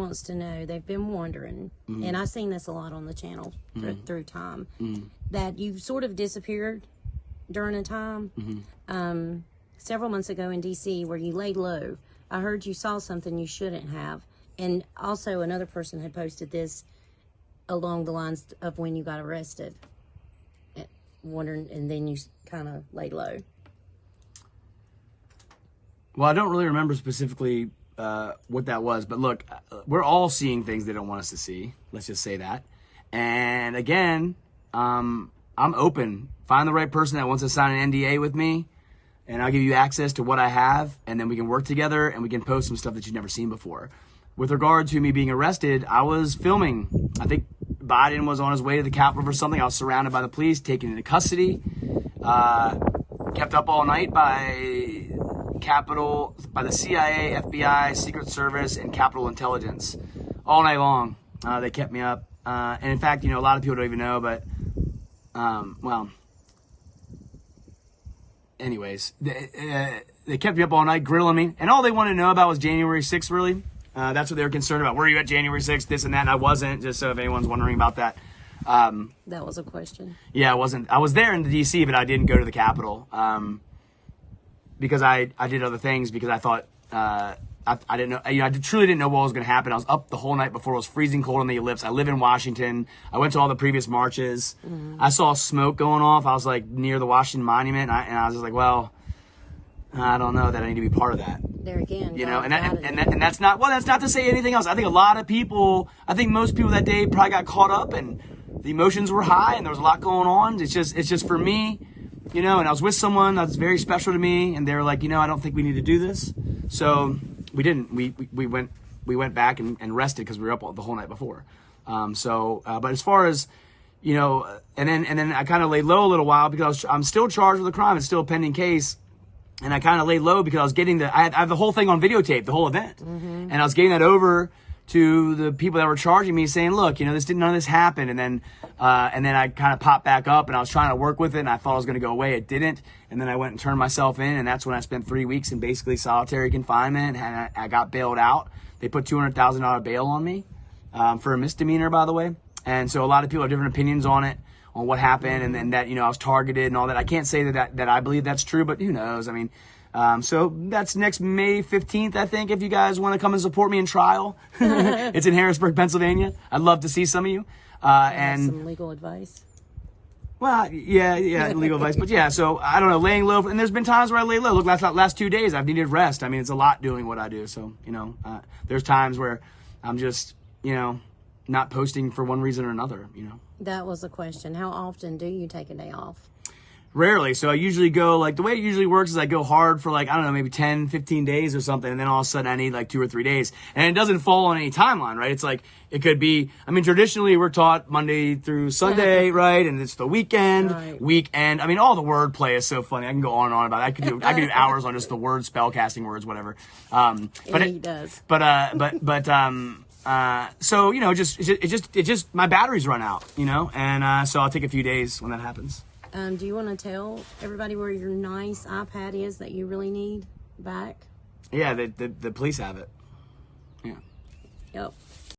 wants to know, they've been wondering, and I've seen this a lot on the channel through time, that you sort of disappeared during a time several months ago in D.C. where you laid low. I heard you saw something you shouldn't have. And also another person had posted this along the lines of when you got arrested. Wondering, and then you kind of laid low. Well, I don't really remember specifically what that was, but look, we're all seeing things they don't want us to see. Let's just say that. And again, I'm open. Find the right person that wants to sign an NDA with me, and I'll give you access to what I have, and then we can work together and we can post some stuff that you've never seen before. With regard to me being arrested, I was filming. I think Biden was on his way to the Capitol for something. I was surrounded by the police, taken into custody, kept up all night by the CIA, FBI, Secret Service, and Capitol Intelligence. All night long, they kept me up. And in fact, a lot of people don't even know, but, anyways, they kept me up all night, grilling me. And all they wanted to know about was January 6th, really. That's what they were concerned about. Were you at January 6th, this and that? And I wasn't, just so if anyone's wondering about that. That was a question. Yeah, I wasn't. I was there in the D.C., but I didn't go to the Capitol because I did other things because I thought I didn't know. I truly didn't know what was going to happen. I was up the whole night before. It was freezing cold on the ellipse. I live in Washington. I went to all the previous marches. I saw smoke going off. I was like near the Washington Monument, and I was just like, well, I don't know that I need to be part of that. There again, and that's not to say anything else. I think most people that day probably got caught up and the emotions were high and there was a lot going on. It's just for me, and I was with someone that's very special to me, and they were like, I don't think we need to do this. So we didn't. We went back and rested because we were up the whole night before. But as far as and then I kind of laid low a little while because I'm still charged with a crime. It's still a pending case. And I kind of laid low because I was getting I have the whole thing on videotape, the whole event. And I was getting that over to the people that were charging me saying, look, none of this happened. And then I kind of popped back up and I was trying to work with it and I thought it was going to go away. It didn't. And then I went and turned myself in, and that's when I spent 3 weeks in basically solitary confinement, and I got bailed out. They put $200,000 bail on me for a misdemeanor, by the way. And so a lot of people have different opinions on it, on what happened, and then that, I was targeted and all that. I can't say that I believe that's true, but who knows? I mean, so that's next May 15th, I think, if you guys want to come and support me in trial. It's in Harrisburg, Pennsylvania. I'd love to see some of you. And some legal advice. Well, yeah, legal advice. But yeah, so I don't know, laying low. And there's been times where I lay low. Look, last 2 days, I've needed rest. I mean, it's a lot doing what I do. So, there's times where I'm just, not posting for one reason or another, That was a question. How often do you take a day off? Rarely. So I usually go, the way it usually works is I go hard for I don't know, maybe 10, 15 days or something. And then all of a sudden I need 2 or 3 days. And it doesn't fall on any timeline, right? It's it could be, traditionally we're taught Monday through Sunday, right? And it's the weekend, weekend. All the wordplay is so funny. I can go on and on about it. I could do hours on just the words, spell casting words, whatever. But he does. So, it just, my batteries run out, and so I'll take a few days when that happens. Do you want to tell everybody where your nice iPad is that you really need back? Yeah, the police have it. Yeah. Yep.